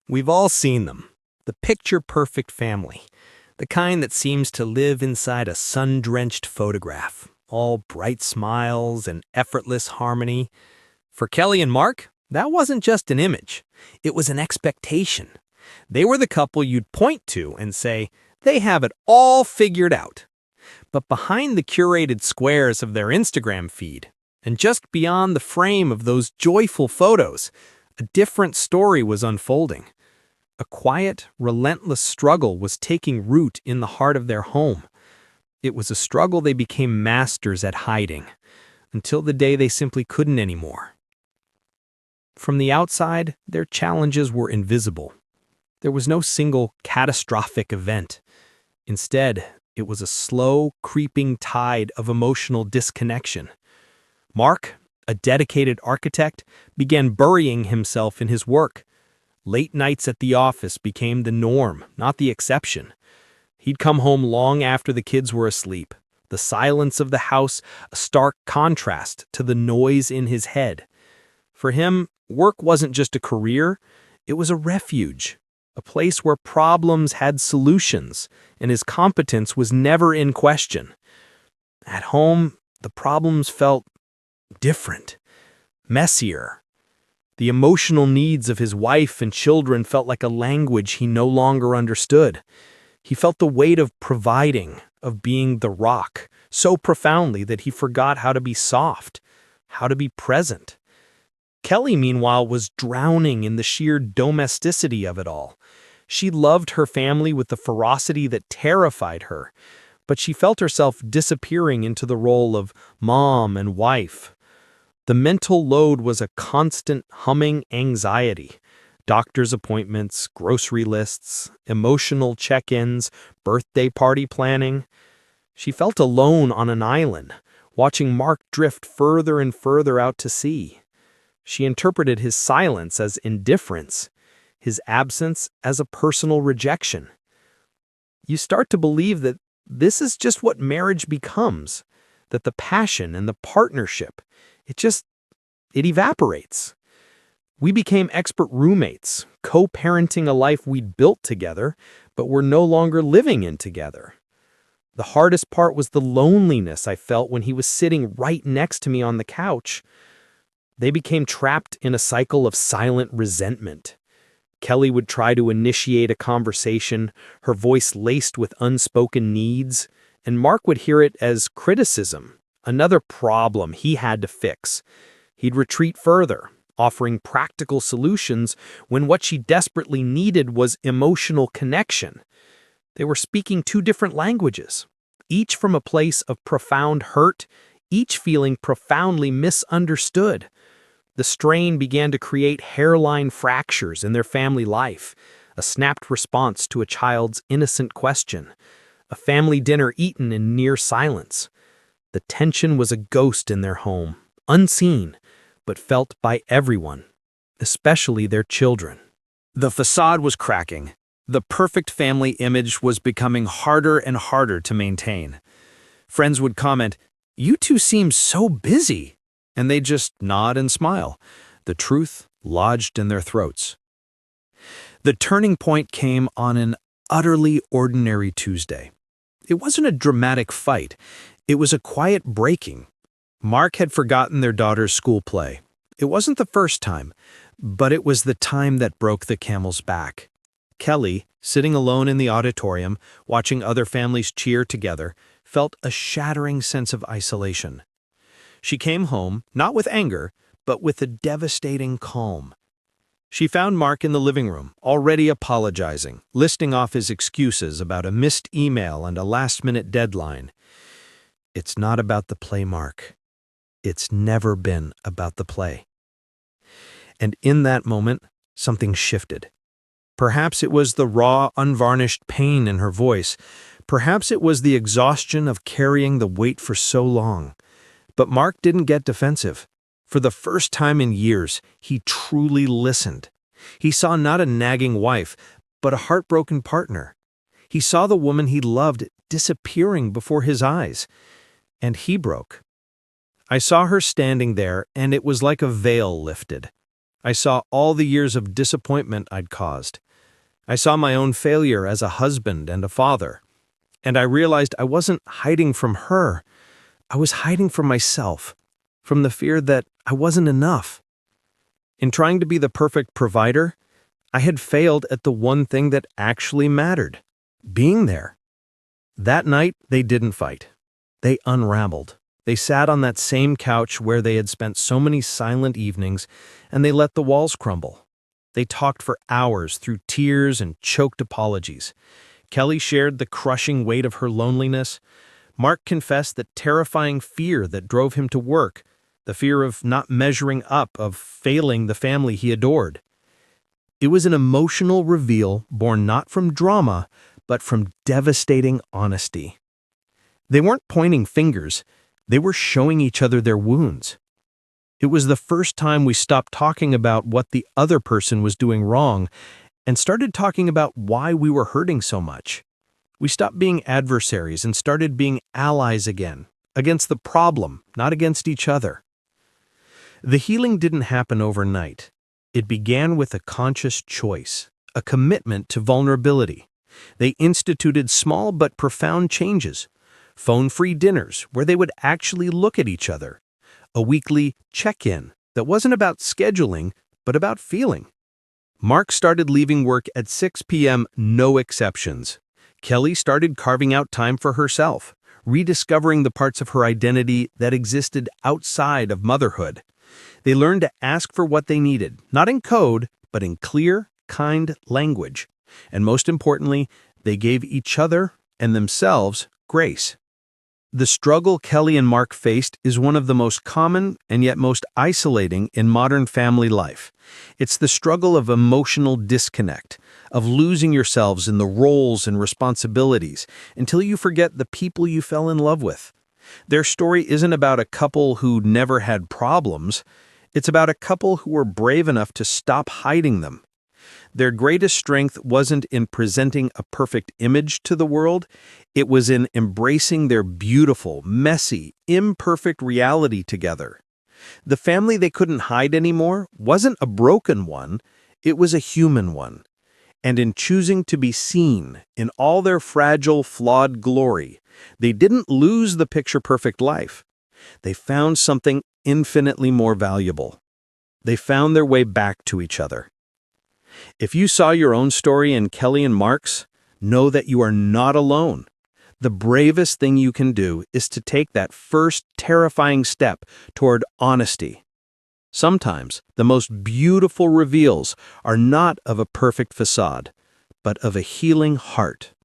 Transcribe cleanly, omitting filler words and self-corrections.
We've all seen them. The picture-perfect family. The kind that seems to live inside a sun-drenched photograph. All bright smiles and effortless harmony. For Kelly and Mark, that wasn't just an image. It was an expectation. They were the couple you'd point to and say, they have it all figured out. But behind the curated squares of their Instagram feed, and just beyond the frame of those joyful photos, a different story was unfolding. A quiet, relentless struggle was taking root in the heart of their home. It was a struggle they became masters at hiding, until the day they simply couldn't anymore. From the outside, their challenges were invisible. There was no single catastrophic event. Instead, it was a slow, creeping tide of emotional disconnection. Mark, a dedicated architect, began burying himself in his work. Late nights at the office became the norm, not the exception. He'd come home long after the kids were asleep, the silence of the house a stark contrast to the noise in his head. For him, work wasn't just a career, it was a refuge, a place where problems had solutions, and his competence was never in question. At home, the problems felt different, messier. The emotional needs of his wife and children felt like a language he no longer understood. He felt the weight of providing, of being the rock, so profoundly that he forgot how to be soft, how to be present. Kelly, meanwhile, was drowning in the sheer domesticity of it all. She loved her family with the ferocity that terrified her, but she felt herself disappearing into the role of mom and wife. The mental load was a constant humming anxiety. Doctor's appointments, grocery lists, emotional check-ins, birthday party planning. She felt alone on an island, watching Mark drift further and further out to sea. She interpreted his silence as indifference, his absence as a personal rejection. You start to believe that this is just what marriage becomes, that the passion and the partnership, it evaporates. We became expert roommates, co-parenting a life we'd built together, but we're no longer living in together. The hardest part was the loneliness I felt when he was sitting right next to me on the couch. They became trapped in a cycle of silent resentment. Kelly would try to initiate a conversation, her voice laced with unspoken needs, and Mark would hear it as criticism, another problem he had to fix. He'd retreat further, offering practical solutions when what she desperately needed was emotional connection. They were speaking two different languages, each from a place of profound hurt, each feeling profoundly misunderstood. The strain began to create hairline fractures in their family life, a snapped response to a child's innocent question, a family dinner eaten in near silence. The tension was a ghost in their home, unseen, but felt by everyone, especially their children. The facade was cracking. The perfect family image was becoming harder and harder to maintain. Friends would comment, "You two seem so busy," and they'd just nod and smile, the truth lodged in their throats. The turning point came on an utterly ordinary Tuesday. It wasn't a dramatic fight. It was a quiet breaking. Mark had forgotten their daughter's school play. It wasn't the first time, but it was the time that broke the camel's back. Kelly, sitting alone in the auditorium, watching other families cheer together, felt a shattering sense of isolation. She came home, not with anger, but with a devastating calm. She found Mark in the living room, already apologizing, listing off his excuses about a missed email and a last-minute deadline. "It's not about the play, Mark. It's never been about the play." And in that moment, something shifted. Perhaps it was the raw, unvarnished pain in her voice. Perhaps it was the exhaustion of carrying the weight for so long. But Mark didn't get defensive. For the first time in years, he truly listened. He saw not a nagging wife, but a heartbroken partner. He saw the woman he loved disappearing before his eyes. And he broke. I saw her standing there, and it was like a veil lifted. I saw all the years of disappointment I'd caused. I saw my own failure as a husband and a father. And I realized I wasn't hiding from her. I was hiding from myself, from the fear that I wasn't enough. In trying to be the perfect provider, I had failed at the one thing that actually mattered, being there. That night, they didn't fight. They unraveled. They sat on that same couch where they had spent so many silent evenings, and they let the walls crumble. They talked for hours through tears and choked apologies. Kelly shared the crushing weight of her loneliness. Mark confessed the terrifying fear that drove him to work, the fear of not measuring up, of failing the family he adored. It was an emotional reveal born not from drama, but from devastating honesty. They weren't pointing fingers. They were showing each other their wounds. It was the first time we stopped talking about what the other person was doing wrong and started talking about why we were hurting so much. We stopped being adversaries and started being allies again, against the problem, not against each other. The healing didn't happen overnight. It began with a conscious choice, a commitment to vulnerability. They instituted small but profound changes. Phone-free dinners where they would actually look at each other. A weekly check-in that wasn't about scheduling, but about feeling. Mark started leaving work at 6 p.m., no exceptions. Kelly started carving out time for herself, rediscovering the parts of her identity that existed outside of motherhood. They learned to ask for what they needed, not in code, but in clear, kind language. And most importantly, they gave each other and themselves grace. The struggle Kelly and Mark faced is one of the most common and yet most isolating in modern family life. It's the struggle of emotional disconnect, of losing yourselves in the roles and responsibilities until you forget the people you fell in love with. Their story isn't about a couple who never had problems. It's about a couple who were brave enough to stop hiding them. Their greatest strength wasn't in presenting a perfect image to the world. It was in embracing their beautiful, messy, imperfect reality together. The family they couldn't hide anymore wasn't a broken one. It was a human one. And in choosing to be seen in all their fragile, flawed glory, they didn't lose the picture-perfect life. They found something infinitely more valuable. They found their way back to each other. If you saw your own story in Kelly and Mark's, know that you are not alone. The bravest thing you can do is to take that first terrifying step toward honesty. Sometimes the most beautiful reveals are not of a perfect facade, but of a healing heart.